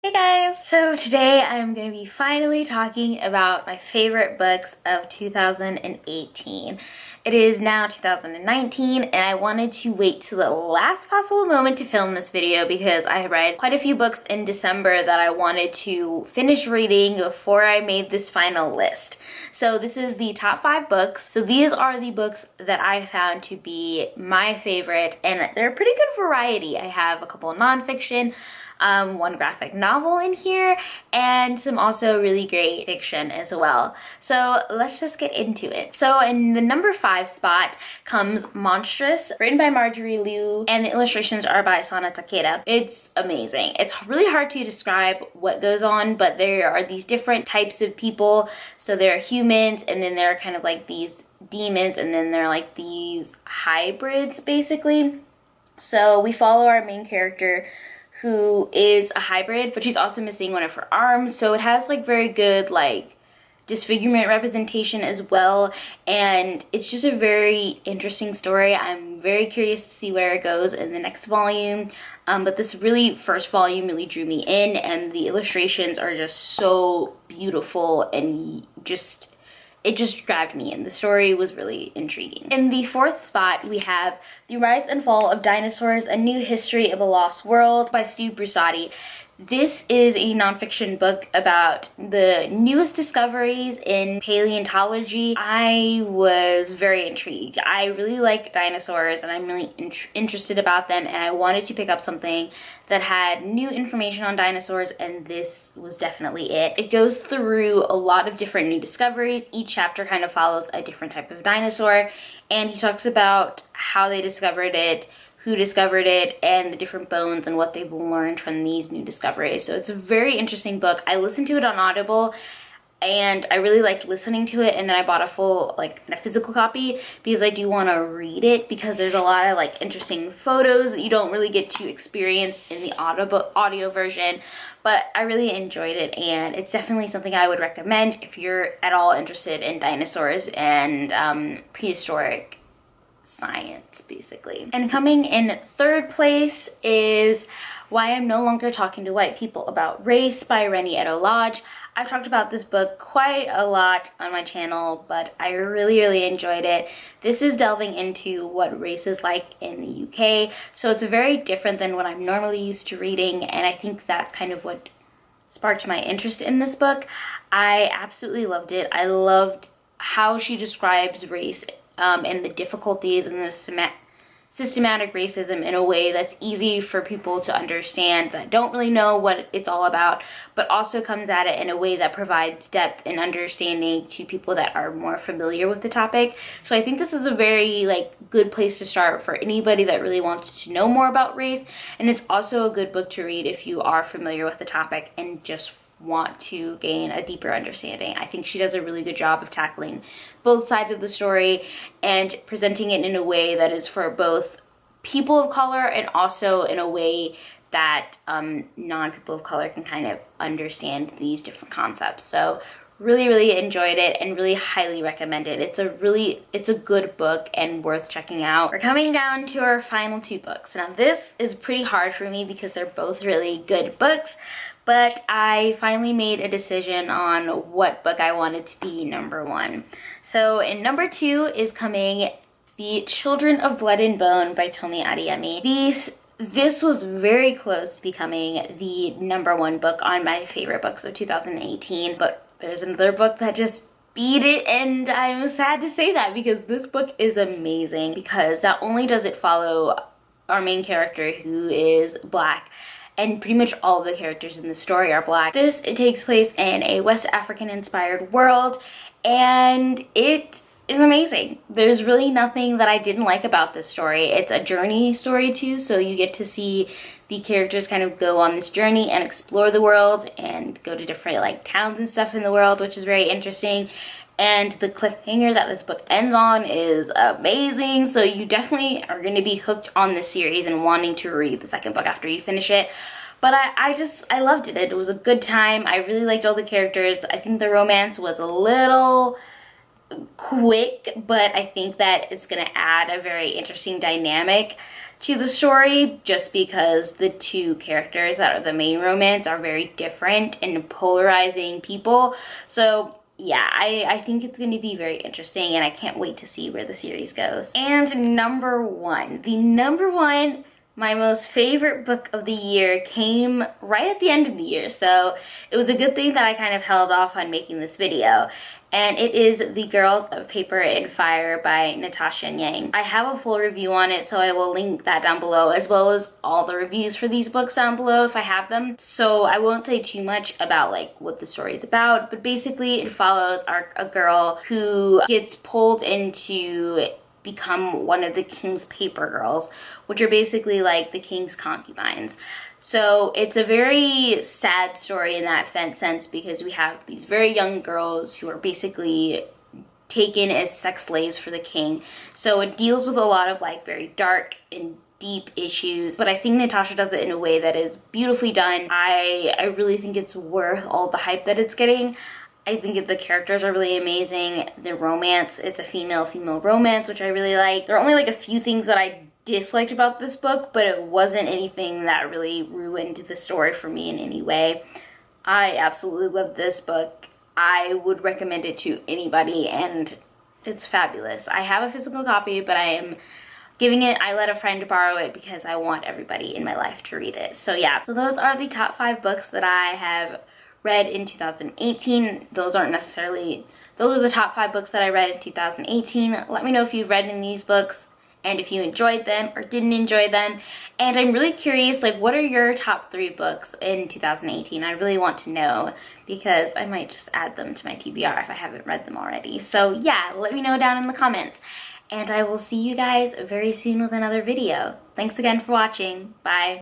Hey guys! So today I'm going to be finally talking about my favorite books of 2018. It is now 2019 and I wanted to wait till the last possible moment to film this video because I read quite a few books in December that I wanted to finish reading before I made this final list. So this is the top 5 books. So these are the books that I found to be my favorite, and they're a pretty good variety. I have a couple of nonfiction, one graphic novel in here, and some also really great fiction as well. So let's just get into it. So in the number 5 spot comes Monstrous, written by Marjorie Liu, and the illustrations are by Sana Takeda. It's amazing. It's really hard to describe what goes on, but there are these different types of people. So there are humans, and then there are kind of like these demons, and then there are like these hybrids basically. So we follow our main character, who is a hybrid, but she's also missing one of her arms. So it has like very good like disfigurement representation as well, and it's just a very interesting story. I'm very curious to see where it goes in the next volume, but this really first volume really drew me in, and the illustrations are just so beautiful and it just grabbed me, and the story was really intriguing. In the 4th spot, we have The Rise and Fall of Dinosaurs, A New History of a Lost World by Steve Brusatte. This is a nonfiction book about the newest discoveries in paleontology. I was very intrigued. I really like dinosaurs and I'm really interested about them, and I wanted to pick up something that had new information on dinosaurs, and this was definitely it. It goes through a lot of different new discoveries. Each chapter kind of follows a different type of dinosaur, and he talks about how they discovered it, who discovered it, and the different bones and what they've learned from these new discoveries. So it's a very interesting book. I listened to it on Audible and I really liked listening to it, and then I bought a physical copy because I do want to read it, because there's a lot of like interesting photos that you don't really get to experience in the audio version. But I really enjoyed it, and it's definitely something I would recommend if you're at all interested in dinosaurs and prehistoric science basically. And coming in 3rd place is Why I'm No Longer Talking to White People About Race by Reni Eddo-Lodge. I've talked about this book quite a lot on my channel, but I really enjoyed it. This is delving into what race is like in the UK, so it's very different than what I'm normally used to reading, and I think that's kind of what sparked my interest in this book. I absolutely loved it. I loved how she describes race and the difficulties and the systematic racism in a way that's easy for people to understand that don't really know what it's all about, but also comes at it in a way that provides depth and understanding to people that are more familiar with the topic. So I think this is a very good place to start for anybody that really wants to know more about race, and it's also a good book to read if you are familiar with the topic and just want to gain a deeper understanding. I think she does a really good job of tackling both sides of the story and presenting it in a way that is for both people of color and also in a way that non-people of color can kind of understand these different concepts. So really enjoyed it and really highly recommend it. It's a good book and worth checking out. We're coming down to our final 2 books. Now this is pretty hard for me because they're both really good books, but I finally made a decision on what book I wanted to be number 1. So in number 2 is coming The Children of Blood and Bone by Tomi Adeyemi. This was very close to becoming the number 1 book on my favorite books of 2018, but there's another book that just beat it, and I'm sad to say that because this book is amazing, because not only does it follow our main character who is Black, and pretty much all of the characters in the story are Black. It takes place in a West African inspired world, and it is amazing. There's really nothing that I didn't like about this story. It's a journey story too, so you get to see the characters kind of go on this journey and explore the world and go to different towns and stuff in the world, which is very interesting. And the cliffhanger that this book ends on is amazing, so you definitely are going to be hooked on this series and wanting to read the second book after you finish it. But I loved it. It was a good time. I really liked all the characters. I think the romance was a little quick, but I think that it's going to add a very interesting dynamic to the story, just because the two characters that are the main romance are very different and polarizing people. So yeah, I think it's going to be very interesting, and I can't wait to see where the series goes. And number one, my most favorite book of the year came right at the end of the year, so it was a good thing that I kind of held off on making this video. And it is The Girls of Paper and Fire by Natasha Yang. I have a full review on it, so I will link that down below, as well as all the reviews for these books down below if I have them. So I won't say too much about like what the story is about, but basically it follows a girl who gets pulled into become one of the king's paper girls, which are basically like the king's concubines. So it's a very sad story in that sense, because we have these very young girls who are basically taken as sex slaves for the king. So it deals with a lot of like very dark and deep issues, but I think Natasha does it in a way that is beautifully done. I really think it's worth all the hype that it's getting. I think the characters are really amazing. The romance, it's a female-female romance, which I really like. There are only like a few things that I disliked about this book, but it wasn't anything that really ruined the story for me in any way. I absolutely love this book. I would recommend it to anybody, and it's fabulous. I have a physical copy, but I am giving it, I let a friend borrow it because I want everybody in my life to read it. So yeah, so those are the top 5 books that I have read in 2018. Those are the top 5 books that I read in 2018. Let me know if you've read any of these books and if you enjoyed them or didn't enjoy them. And I'm really curious, like, what are your top 3 books in 2018? I really want to know, because I might just add them to my TBR if I haven't read them already. So yeah, let me know down in the comments. And I will see you guys very soon with another video. Thanks again for watching. Bye.